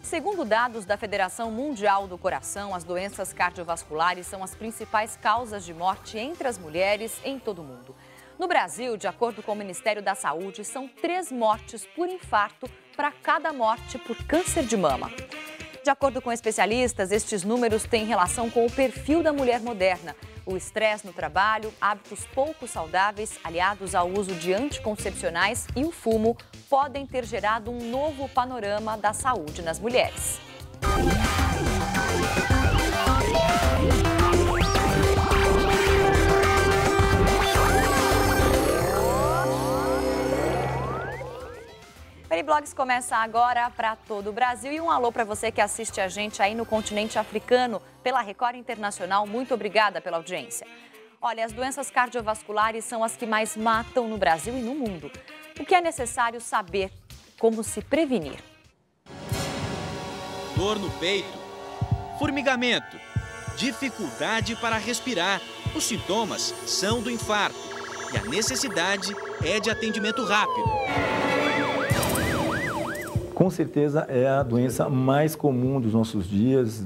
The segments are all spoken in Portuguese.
Segundo dados da Federação Mundial do Coração, as doenças cardiovasculares são as principais causas de morte entre as mulheres em todo o mundo. No Brasil, de acordo com o Ministério da Saúde, são 3 mortes por infarto para cada morte por câncer de mama. De acordo com especialistas, estes números têm relação com o perfil da mulher moderna. O estresse no trabalho, hábitos pouco saudáveis, aliados ao uso de anticoncepcionais e o fumo, podem ter gerado um novo panorama da saúde nas mulheres. Blogs começa agora para todo o Brasil e um alô para você que assiste a gente aí no continente africano pela Record Internacional. Muito obrigada pela audiência. Olha, as doenças cardiovasculares são as que mais matam no Brasil e no mundo. O que é necessário saber? Como se prevenir? Dor no peito, formigamento, dificuldade para respirar. Os sintomas são do infarto e a necessidade é de atendimento rápido. Com certeza é a doença mais comum dos nossos dias,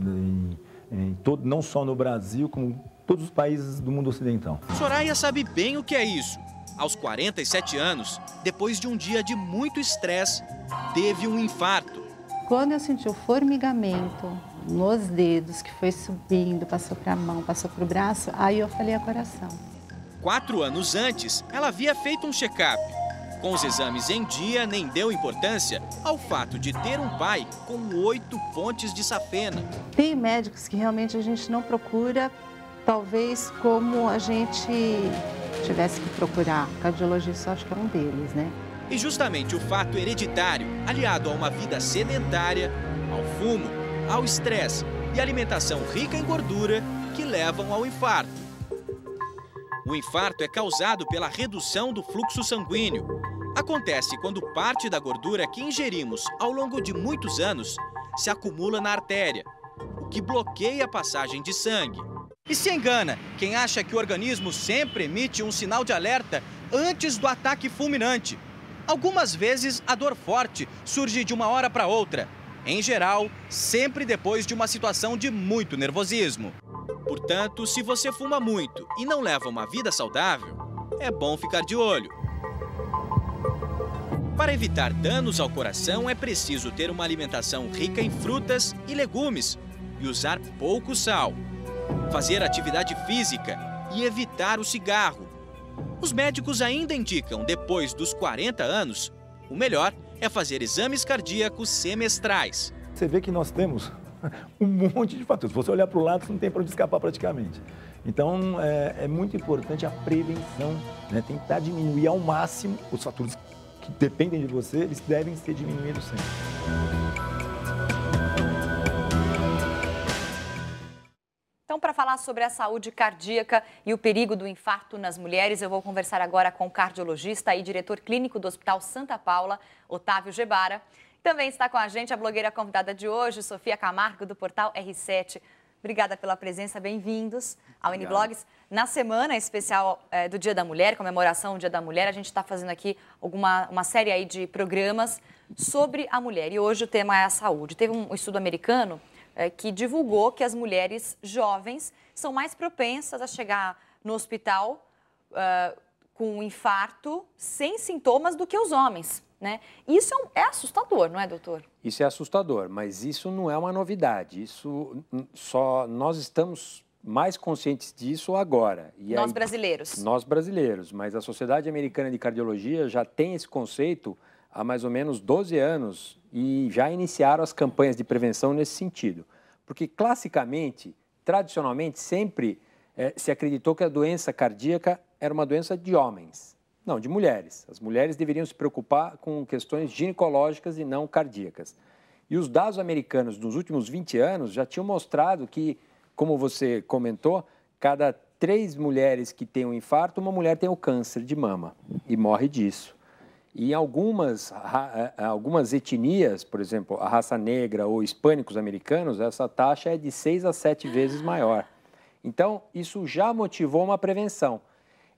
não só no Brasil, como em todos os países do mundo ocidental. Soraya sabe bem o que é isso. Aos 47 anos, depois de um dia de muito estresse, teve um infarto. Quando eu senti o formigamento nos dedos, que foi subindo, passou para a mão, passou para o braço, aí eu falei a coração. 4 anos antes, ela havia feito um check-up. Com os exames em dia, nem deu importância ao fato de ter um pai com 8 pontes de safena. Tem médicos que realmente a gente não procura, talvez como a gente tivesse que procurar. Cardiologista, acho que é um deles, né? E justamente o fato hereditário, aliado a uma vida sedentária, ao fumo, ao estresse e alimentação rica em gordura, que levam ao infarto. O infarto é causado pela redução do fluxo sanguíneo. Acontece quando parte da gordura que ingerimos ao longo de muitos anos se acumula na artéria, o que bloqueia a passagem de sangue. E se engana quem acha que o organismo sempre emite um sinal de alerta antes do ataque fulminante. Algumas vezes a dor forte surge de uma hora para outra. Em geral, sempre depois de uma situação de muito nervosismo. Portanto, se você fuma muito e não leva uma vida saudável, é bom ficar de olho. Para evitar danos ao coração, é preciso ter uma alimentação rica em frutas e legumes e usar pouco sal. Fazer atividade física e evitar o cigarro. Os médicos ainda indicam, depois dos 40 anos, o melhor é fazer exames cardíacos semestrais. Você vê que nós temos um monte de fatores. Se você olhar para o lado, você não tem para onde escapar praticamente. Então, é muito importante a prevenção, né? Tentar diminuir ao máximo os fatores que dependem de você, eles devem ser diminuídos sempre. Então, para falar sobre a saúde cardíaca e o perigo do infarto nas mulheres, eu vou conversar agora com o cardiologista e diretor clínico do Hospital Santa Paula, Otávio Gebara. Também está com a gente a blogueira convidada de hoje, Sofia Camargo, do portal R7. Obrigada pela presença, bem-vindos ao N-Blogs. Na semana especial do Dia da Mulher, comemoração do Dia da Mulher, a gente está fazendo aqui uma série aí de programas sobre a mulher. E hoje o tema é a saúde. Teve um estudo americano que divulgou que as mulheres jovens são mais propensas a chegar no hospital com um infarto sem sintomas do que os homens, né? Isso é assustador, não é, doutor? Isso é assustador, mas isso não é uma novidade. Isso nós estamos mais conscientes disso agora. E nós brasileiros. Nós brasileiros, mas a Sociedade Americana de Cardiologia já tem esse conceito há mais ou menos 12 anos e já iniciaram as campanhas de prevenção nesse sentido. Porque, classicamente, tradicionalmente, sempre se acreditou que a doença cardíaca era uma doença de homens, não, de mulheres. As mulheres deveriam se preocupar com questões ginecológicas e não cardíacas. E os dados americanos nos últimos 20 anos já tinham mostrado que, como você comentou, cada 3 mulheres que têm um infarto, uma mulher tem o câncer de mama e morre disso. E em algumas etnias, por exemplo, a raça negra ou hispânicos americanos, essa taxa é de 6 a 7 vezes maior. Então, isso já motivou uma prevenção.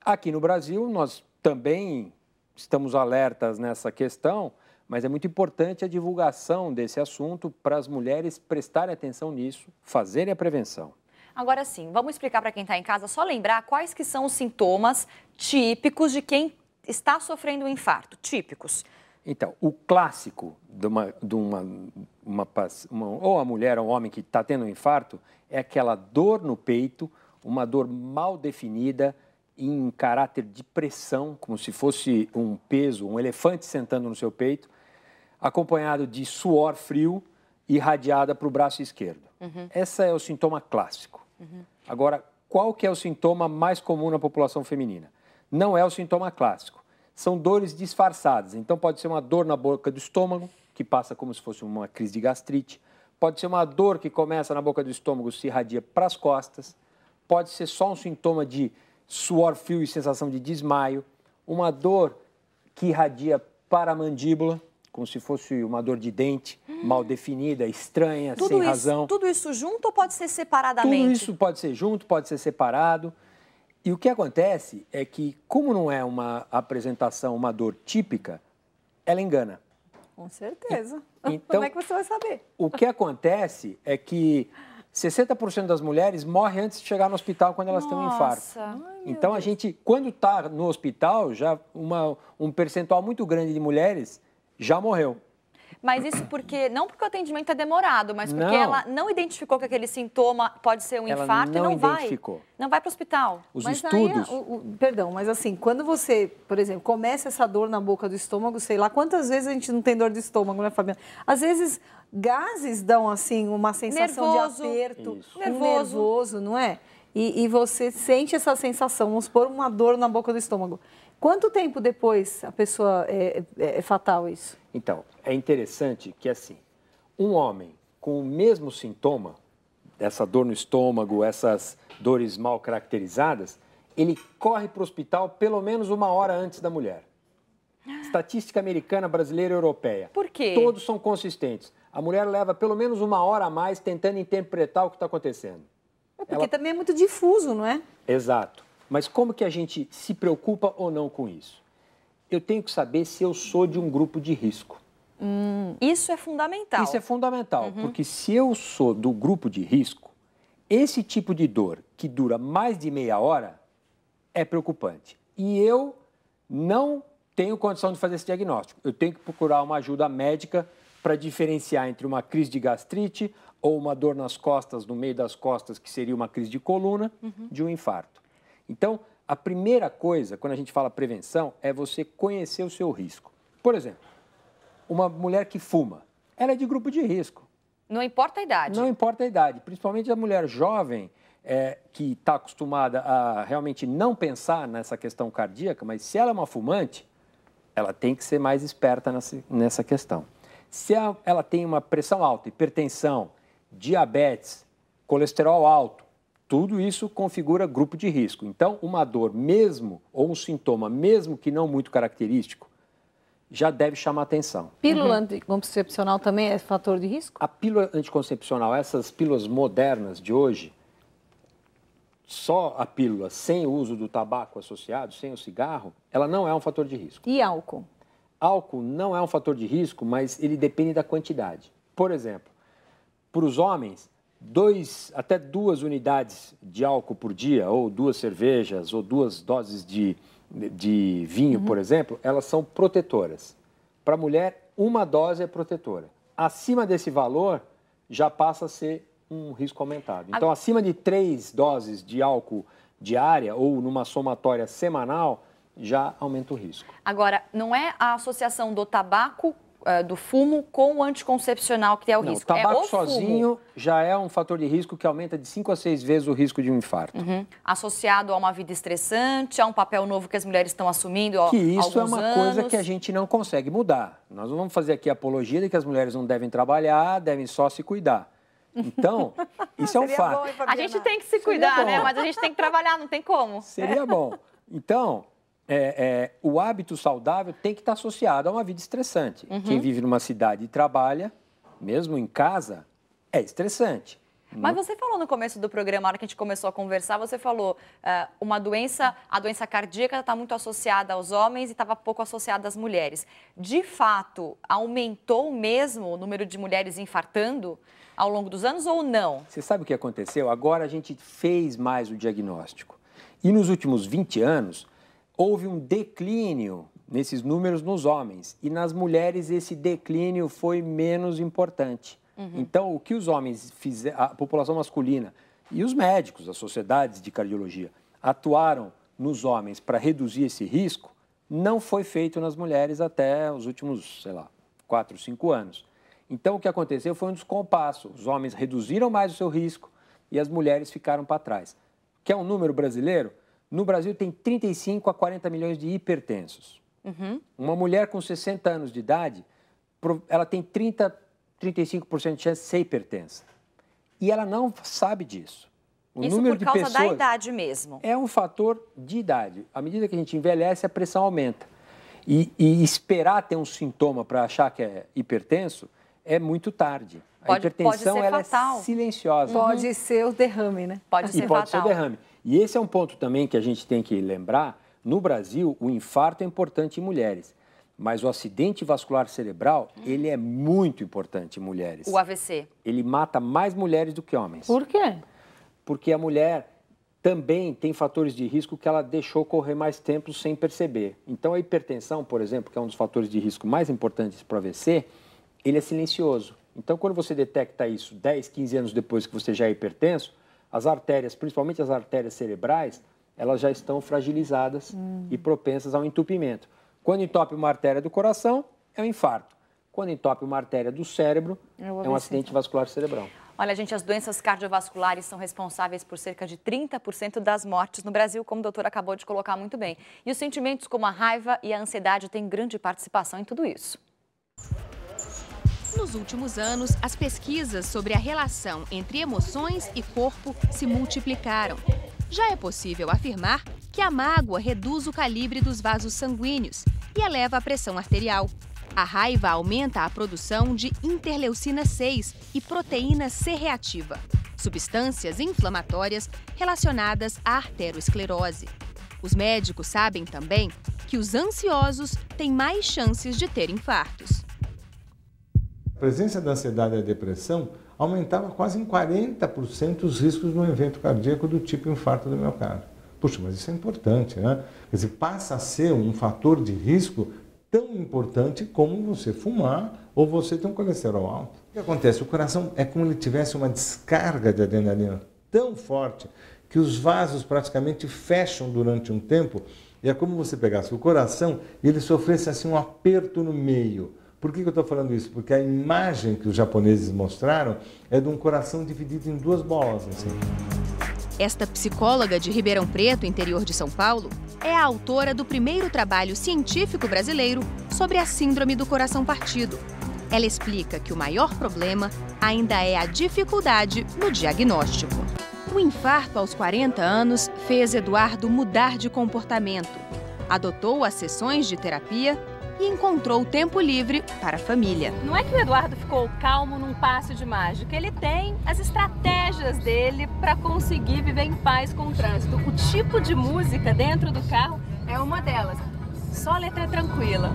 Aqui no Brasil, nós também estamos alertas nessa questão, Mas é muito importante a divulgação desse assunto para as mulheres prestarem atenção nisso, fazerem a prevenção. Agora sim, vamos explicar para quem está em casa, só lembrar quais que são os sintomas típicos de quem está sofrendo um infarto, típicos. Então, o clássico ou a mulher ou o homem que está tendo um infarto é aquela dor no peito, uma dor mal definida, em caráter de pressão, como se fosse um peso, um elefante sentando no seu peito, acompanhado de suor frio irradiada para o braço esquerdo. Esse é o sintoma clássico. Agora, qual que é o sintoma mais comum na população feminina? Não é o sintoma clássico. São dores disfarçadas. Então, pode ser uma dor na boca do estômago, que passa como se fosse uma crise de gastrite. Pode ser uma dor que começa na boca do estômago, se irradia para as costas. Pode ser só um sintoma de suor frio e sensação de desmaio. Uma dor que irradia para a mandíbula, como se fosse uma dor de dente, mal definida, estranha, sem razão. Tudo isso junto ou pode ser separadamente? Tudo isso pode ser junto, pode ser separado. E o que acontece é que, como não é uma apresentação, uma dor típica, ela engana. Com certeza. Então, como é que você vai saber? O que acontece é que 60% das mulheres morrem antes de chegar no hospital quando elas têm um infarto. Então, a gente, quando está no hospital, já um percentual muito grande de mulheres já morreu. Mas isso não porque o atendimento é demorado, mas porque ela não identificou que aquele sintoma pode ser um infarto e não vai para o hospital. Os estudos... Perdão, mas assim, quando você, por exemplo, começa essa dor na boca do estômago, sei lá, quantas vezes a gente não tem dor de estômago, né, Fabiana? Às vezes, gases dão, assim, uma sensação de aperto. Nervoso, não é? E você sente essa sensação, vamos supor, uma dor na boca do estômago. Quanto tempo depois a pessoa é fatal isso? Então, é interessante que, assim, um homem com o mesmo sintoma, essa dor no estômago, essas dores mal caracterizadas, ele corre para o hospital pelo menos 1 hora antes da mulher. Estatística americana, brasileira e europeia. Por quê? Todos são consistentes. A mulher leva pelo menos 1 hora a mais tentando interpretar o que está acontecendo. Porque também é muito difuso, não é? Exato. Mas como que a gente se preocupa ou não com isso? Eu tenho que saber se eu sou de um grupo de risco. Isso é fundamental. Isso é fundamental, porque se eu sou do grupo de risco, esse tipo de dor que dura mais de meia hora é preocupante. E eu não tenho condição de fazer esse diagnóstico. Eu tenho que procurar uma ajuda médica para diferenciar entre uma crise de gastrite ou uma dor nas costas, no meio das costas, que seria uma crise de coluna, de um infarto. Então, a primeira coisa, quando a gente fala prevenção, é você conhecer o seu risco. Por exemplo, uma mulher que fuma, ela é de grupo de risco. Não importa a idade. Não importa a idade, principalmente a mulher jovem, que está acostumada a realmente não pensar nessa questão cardíaca, mas se ela é uma fumante, ela tem que ser mais esperta nessa questão. Se ela tem uma pressão alta, hipertensão, diabetes, colesterol alto, tudo isso configura grupo de risco. Então, uma dor mesmo, ou um sintoma mesmo que não muito característico, já deve chamar atenção. Pílula anticoncepcional também é fator de risco? A pílula anticoncepcional, essas pílulas modernas de hoje, só a pílula sem o uso do tabaco associado, sem o cigarro, ela não é um fator de risco. E álcool? Álcool não é um fator de risco, mas ele depende da quantidade. Por exemplo, para os homens, 2 até 2 unidades de álcool por dia, ou 2 cervejas, ou 2 doses de vinho, por exemplo, elas são protetoras. Para a mulher, 1 dose é protetora. Acima desse valor, já passa a ser um risco aumentado. Então, acima de 3 doses de álcool diária, ou numa somatória semanal, já aumenta o risco. Agora, não é a associação do tabaco, do fumo com o anticoncepcional que é o risco. O tabaco sozinho já é um fator de risco que aumenta de 5 a 6 vezes o risco de um infarto. Associado a uma vida estressante, a um papel novo que as mulheres estão assumindo há alguns anos. Que isso é uma coisa que a gente não consegue mudar. Nós não vamos fazer aqui a apologia de que as mulheres não devem trabalhar, devem só se cuidar. Então, isso é um fato. A gente tem que se cuidar, né? Mas a gente tem que trabalhar, não tem como. Seria bom. Então, o hábito saudável tem que estar associado a uma vida estressante. Quem vive numa cidade e trabalha, mesmo em casa, é estressante. Mas você falou no começo do programa, na hora que a gente começou a conversar, você falou a doença cardíaca está muito associada aos homens e estava pouco associada às mulheres. De fato, aumentou mesmo o número de mulheres infartando ao longo dos anos ou não? Você sabe o que aconteceu? Agora a gente fez mais o diagnóstico. E nos últimos 20 anos, houve um declínio nesses números nos homens. E nas mulheres esse declínio foi menos importante. Então, o que os homens fizeram, a população masculina e os médicos, as sociedades de cardiologia, atuaram nos homens para reduzir esse risco, não foi feito nas mulheres até os últimos, 4, 5 anos. Então, o que aconteceu foi um descompasso. Os homens reduziram mais o seu risco e as mulheres ficaram para trás. Quer um número brasileiro? No Brasil tem 35 a 40 milhões de hipertensos. Uma mulher com 60 anos de idade, ela tem 35% de chance de ser hipertensa. E ela não sabe disso. Isso por causa da idade mesmo? É um fator de idade. À medida que a gente envelhece, a pressão aumenta. E esperar ter um sintoma para achar que é hipertenso é muito tarde. A hipertensão ela é silenciosa. Pode ser o derrame, né? Pode ser o derrame. E esse é um ponto também que a gente tem que lembrar. No Brasil, o infarto é importante em mulheres. Mas o acidente vascular cerebral, ele é muito importante em mulheres. O AVC. Ele mata mais mulheres do que homens. Por quê? Porque a mulher também tem fatores de risco que ela deixou correr mais tempo sem perceber. Então, a hipertensão, por exemplo, que é um dos fatores de risco mais importantes para o AVC, ele é silencioso. Então, quando você detecta isso 10, 15 anos depois que você já é hipertenso, as artérias, principalmente as artérias cerebrais, elas já estão fragilizadas e propensas ao entupimento. Quando entope uma artéria do coração, é um infarto. Quando entope uma artéria do cérebro, é um acidente vascular cerebral. Olha, gente, as doenças cardiovasculares são responsáveis por cerca de 30% das mortes no Brasil, como o doutor acabou de colocar muito bem. E os sentimentos como a raiva e a ansiedade têm grande participação em tudo isso. Nos últimos anos, as pesquisas sobre a relação entre emoções e corpo se multiplicaram. Já é possível afirmar que a mágoa reduz o calibre dos vasos sanguíneos e eleva a pressão arterial. A raiva aumenta a produção de interleucina 6 e proteína C reativa, substâncias inflamatórias relacionadas à arteriosclerose. Os médicos sabem também que os ansiosos têm mais chances de ter infartos. A presença da ansiedade e da depressão aumentava quase em 40% os riscos de um evento cardíaco do tipo infarto do miocárdio. Puxa, mas isso é importante, né? Quer dizer, passa a ser um fator de risco tão importante como você fumar ou você ter um colesterol alto. O que acontece? O coração é como se ele tivesse uma descarga de adrenalina tão forte que os vasos praticamente fecham durante um tempo e é como você pegasse o coração e ele sofresse assim um aperto no meio. Por que eu estou falando isso? Porque a imagem que os japoneses mostraram é de um coração dividido em duas bolas. Assim. Esta psicóloga de Ribeirão Preto, interior de São Paulo, é a autora do primeiro trabalho científico brasileiro sobre a síndrome do coração partido. Ela explica que o maior problema ainda é a dificuldade no diagnóstico. O infarto aos 40 anos fez Eduardo mudar de comportamento. Adotou as sessões de terapia e encontrou tempo livre para a família. Não é que o Eduardo ficou calmo num passe de mágica, ele tem as estratégias dele para conseguir viver em paz com o trânsito. O tipo de música dentro do carro é uma delas. Só a letra é tranquila.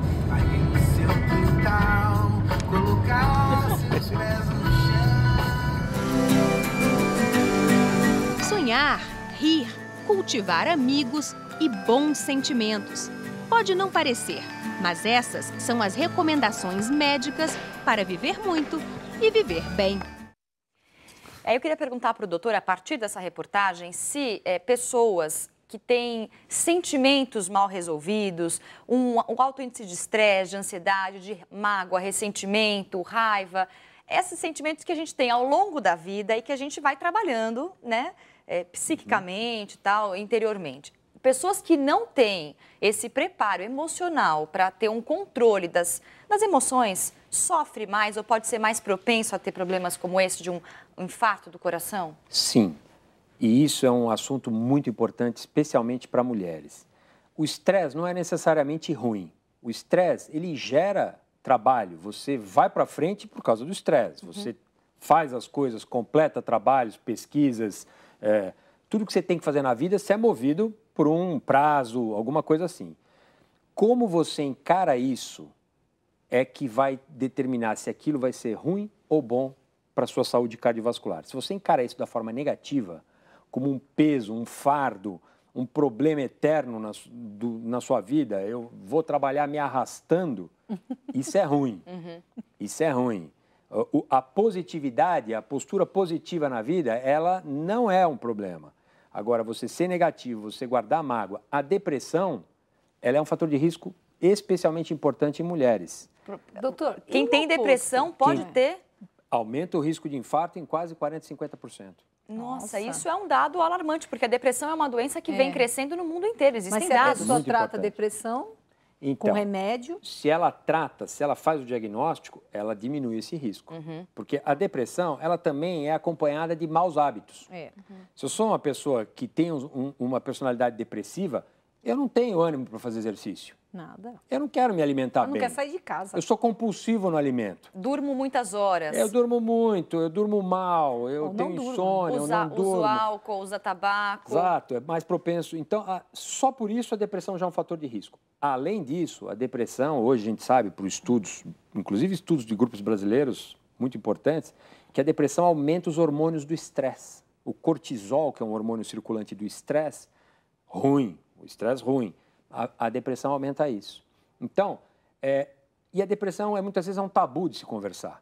Sonhar, rir, cultivar amigos e bons sentimentos. Pode não parecer, mas essas são as recomendações médicas para viver muito e viver bem. Eu queria perguntar para o doutor, a partir dessa reportagem, se pessoas que têm sentimentos mal resolvidos, um alto índice de estresse, de ansiedade, de mágoa, ressentimento, raiva, esses sentimentos que a gente tem ao longo da vida e que a gente vai trabalhando, né, psiquicamente e tal, interiormente. Pessoas que não têm esse preparo emocional para ter um controle das emoções, sofre mais ou pode ser mais propenso a ter problemas como esse de um infarto do coração? Sim, e isso é um assunto muito importante, especialmente para mulheres. O estresse não é necessariamente ruim. O estresse, ele gera trabalho. Você vai para frente por causa do estresse. Você faz as coisas, completa trabalhos, pesquisas, tudo que você tem que fazer na vida, você é movido por um prazo, alguma coisa assim. Como você encara isso é que vai determinar se aquilo vai ser ruim ou bom para a sua saúde cardiovascular. Se você encara isso da forma negativa, como um peso, um fardo, um problema eterno na sua vida, eu vou trabalhar me arrastando, isso é ruim. Isso é ruim. A positividade, a postura positiva na vida, ela não é um problema. Agora, você ser negativo, você guardar mágoa, a depressão, ela é um fator de risco especialmente importante em mulheres. Doutor, quem tem depressão pode ter... Aumenta o risco de infarto em quase 40%, 50%. Nossa, isso é um dado alarmante, porque a depressão é uma doença que vem crescendo no mundo inteiro. Existem dados. Mas se a pessoa trata a depressão com remédio... Se ela faz o diagnóstico, ela diminui esse risco. Porque a depressão, ela também é acompanhada de maus hábitos. Se eu sou uma pessoa que tem uma personalidade depressiva, eu não tenho ânimo para fazer exercício. Nada. Eu não quero me alimentar bem. Eu não quero sair de casa. Eu sou compulsivo no alimento. Durmo muitas horas. Eu durmo muito, eu durmo mal, eu tenho insônia, eu não durmo. Usa álcool, usa tabaco. Exato, é mais propenso. Então, só por isso a depressão já é um fator de risco. Além disso, a depressão, hoje a gente sabe, por estudos, inclusive estudos de grupos brasileiros muito importantes, que a depressão aumenta os hormônios do estresse. O cortisol, que é um hormônio circulante do estresse, ruim. O estresse ruim. A depressão aumenta isso. Então, e a depressão muitas vezes é um tabu de se conversar.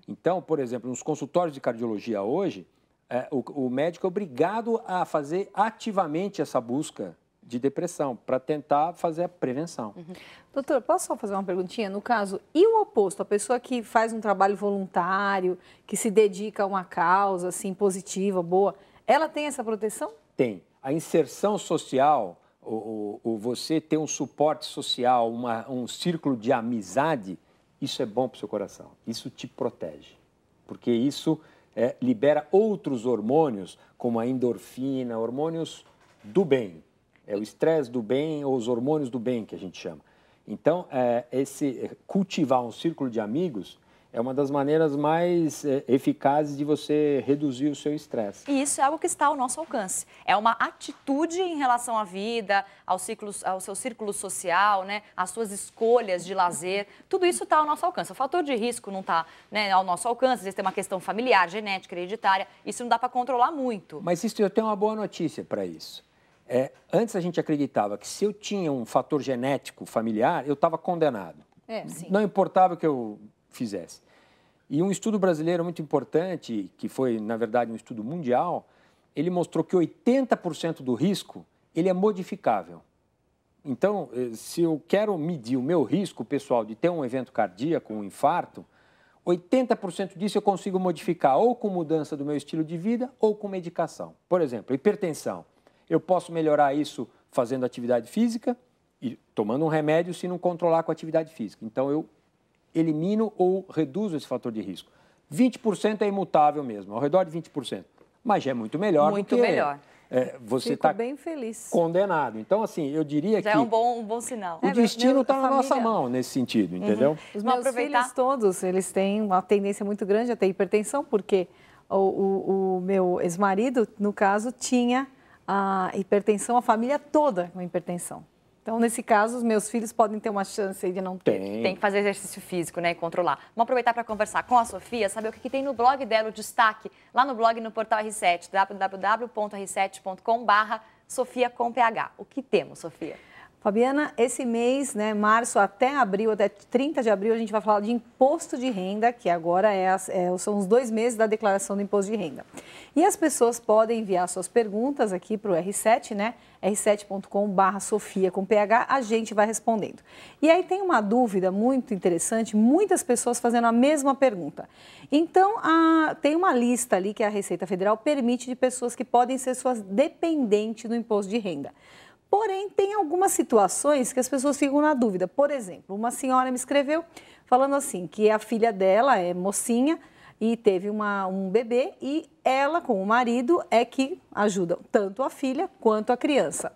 Então, por exemplo, nos consultórios de cardiologia hoje, o médico é obrigado a fazer ativamente essa busca de depressão para tentar fazer a prevenção. Doutor, posso só fazer uma perguntinha? No caso, e o oposto? A pessoa que faz um trabalho voluntário, que se dedica a uma causa assim, positiva, boa, ela tem essa proteção? Tem. A inserção social... você ter um suporte social, um círculo de amizade, isso é bom para o seu coração. Isso te protege. Porque isso libera outros hormônios, como a endorfina, hormônios do bem. É o estresse do bem ou os hormônios do bem que a gente chama. Então, cultivar um círculo de amigos é uma das maneiras mais eficazes de você reduzir o seu estresse. E isso é algo que está ao nosso alcance. É uma atitude em relação à vida, ao seu círculo social, né? Às suas escolhas de lazer. Tudo isso está ao nosso alcance. O fator de risco não está, né, ao nosso alcance. Às vezes tem uma questão familiar, genética, hereditária. Isso não dá para controlar muito. Mas eu tenho uma boa notícia para isso. Antes a gente acreditava que se eu tinha um fator genético familiar, eu estava condenado. Não importava o que eu fizesse. E um estudo brasileiro muito importante, que foi, na verdade, um estudo mundial, ele mostrou que 80% do risco, ele é modificável. Então, se eu quero medir o meu risco pessoal de ter um evento cardíaco, um infarto, 80% disso eu consigo modificar ou com mudança do meu estilo de vida ou com medicação. Por exemplo, hipertensão. Eu posso melhorar isso fazendo atividade física e tomando um remédio se não controlar com a atividade física. Então, eu elimino ou reduzo esse fator de risco. 20% é imutável mesmo, ao redor de 20%. Mas já é muito melhor muito do que melhor. Você está bem feliz. Condenado. Então, assim, eu diria já que... é um bom sinal. O destino está na nossa mão nesse sentido, entendeu? Os meus filhos todos, eles têm uma tendência muito grande a ter hipertensão, porque o meu ex-marido, no caso, tinha a hipertensão, a família toda com hipertensão. Então, nesse caso, os meus filhos podem ter uma chance de não ter. Tem que fazer exercício físico, né, e controlar. Vamos aproveitar para conversar com a Sofia, saber o que tem no blog dela, o destaque, lá no blog, no portal R7, www.r7.com/Sofia com PH. O que temos, Sofia? Fabiana, esse mês, né, março até abril, até 30 de abril, a gente vai falar de imposto de renda, que agora são os 2 meses da declaração do imposto de renda. E as pessoas podem enviar suas perguntas aqui para o R7, né, r7.com/Sofia com PH, a gente vai respondendo. E aí tem uma dúvida muito interessante, muitas pessoas fazendo a mesma pergunta. Então, tem uma lista ali que a Receita Federal permite de pessoas que podem ser suas dependentes do imposto de renda. Porém, tem algumas situações que as pessoas ficam na dúvida. Por exemplo, uma senhora me escreveu falando assim, que a filha dela é mocinha e teve um bebê e ela, com o marido, é que ajuda tanto a filha quanto a criança.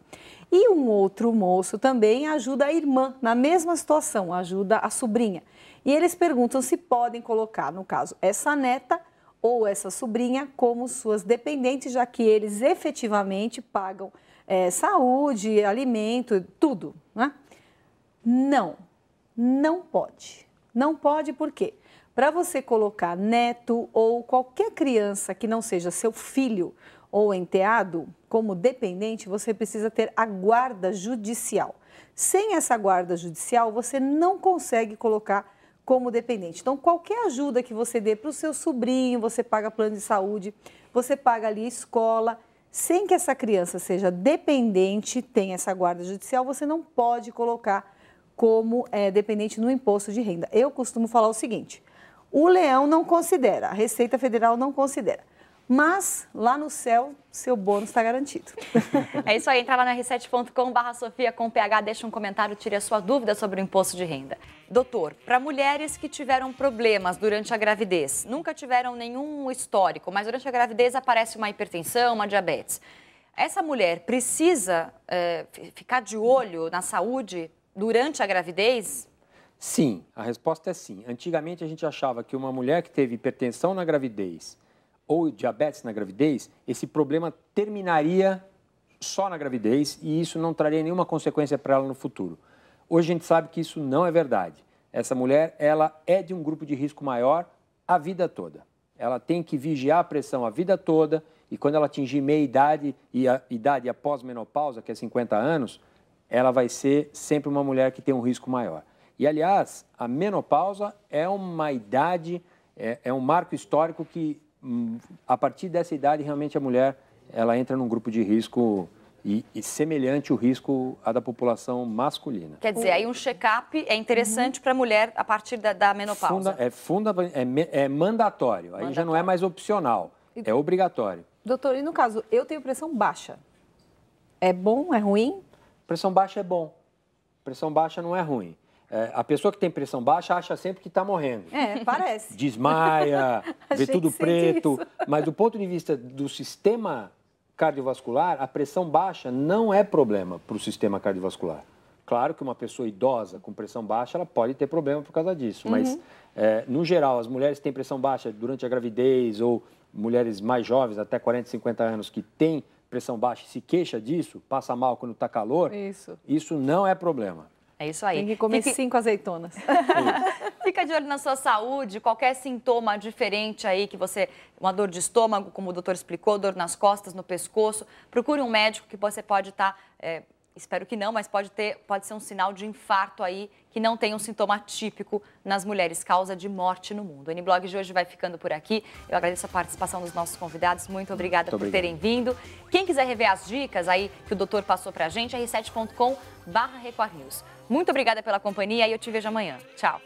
E um outro moço também ajuda a irmã, na mesma situação, ajuda a sobrinha. E eles perguntam se podem colocar, no caso, essa neta ou essa sobrinha como suas dependentes, já que eles efetivamente pagam saúde, alimento, tudo, né? Não pode. Não pode por quê? Para você colocar neto ou qualquer criança que não seja seu filho ou enteado como dependente, você precisa ter a guarda judicial. Sem essa guarda judicial, você não consegue colocar como dependente. Então, qualquer ajuda que você dê para o seu sobrinho, você paga plano de saúde, você paga ali escola, sem que essa criança seja dependente, tenha essa guarda judicial, você não pode colocar como dependente no imposto de renda. Eu costumo falar o seguinte, o leão não considera, a Receita Federal não considera. Mas lá no céu, seu bônus está garantido. É isso aí, entra lá no r7.com/Sofia com PH, deixa um comentário, tire a sua dúvida sobre o imposto de renda. Doutor, para mulheres que tiveram problemas durante a gravidez, nunca tiveram nenhum histórico, mas durante a gravidez aparece uma hipertensão, uma diabetes. Essa mulher precisa ficar de olho na saúde durante a gravidez? Sim, a resposta é sim. Antigamente a gente achava que uma mulher que teve hipertensão na gravidez ou diabetes na gravidez, esse problema terminaria só na gravidez e isso não traria nenhuma consequência para ela no futuro. Hoje a gente sabe que isso não é verdade. Essa mulher, ela é de um grupo de risco maior a vida toda. Ela tem que vigiar a pressão a vida toda e quando ela atingir meia idade e a idade após menopausa, que é 50 anos, ela vai ser sempre uma mulher que tem um risco maior. E, aliás, a menopausa é uma idade, é um marco histórico que, a partir dessa idade, realmente a mulher ela entra num grupo de risco e semelhante o risco à da população masculina. Quer dizer, aí um check-up é interessante para a mulher a partir da menopausa. É mandatório, aí já não é mais opcional, é obrigatório. Doutor, e no caso, eu tenho pressão baixa, é bom, é ruim? Pressão baixa é bom, pressão baixa não é ruim. A pessoa que tem pressão baixa acha sempre que está morrendo. Parece. Desmaia, vê tudo preto. Mas do ponto de vista do sistema cardiovascular, a pressão baixa não é problema para o sistema cardiovascular. Claro que uma pessoa idosa com pressão baixa, ela pode ter problema por causa disso. Mas, no geral, as mulheres que têm pressão baixa durante a gravidez ou mulheres mais jovens, até 40, 50 anos, que têm pressão baixa e se queixa disso, passa mal quando está calor, isso não é problema. É isso aí. Tem que comer 5 azeitonas. Fica de olho na sua saúde, qualquer sintoma diferente aí que você... Uma dor de estômago, como o doutor explicou, dor nas costas, no pescoço. Procure um médico que você pode estar... espero que não, mas pode ser um sinal de infarto aí, que não tem um sintoma típico nas mulheres, causa de morte no mundo. O N-Blog de hoje vai ficando por aqui. Eu agradeço a participação dos nossos convidados. Muito obrigada por terem vindo. Quem quiser rever as dicas aí que o doutor passou pra gente, é r7.com/RecordNews. Muito obrigada pela companhia e eu te vejo amanhã. Tchau.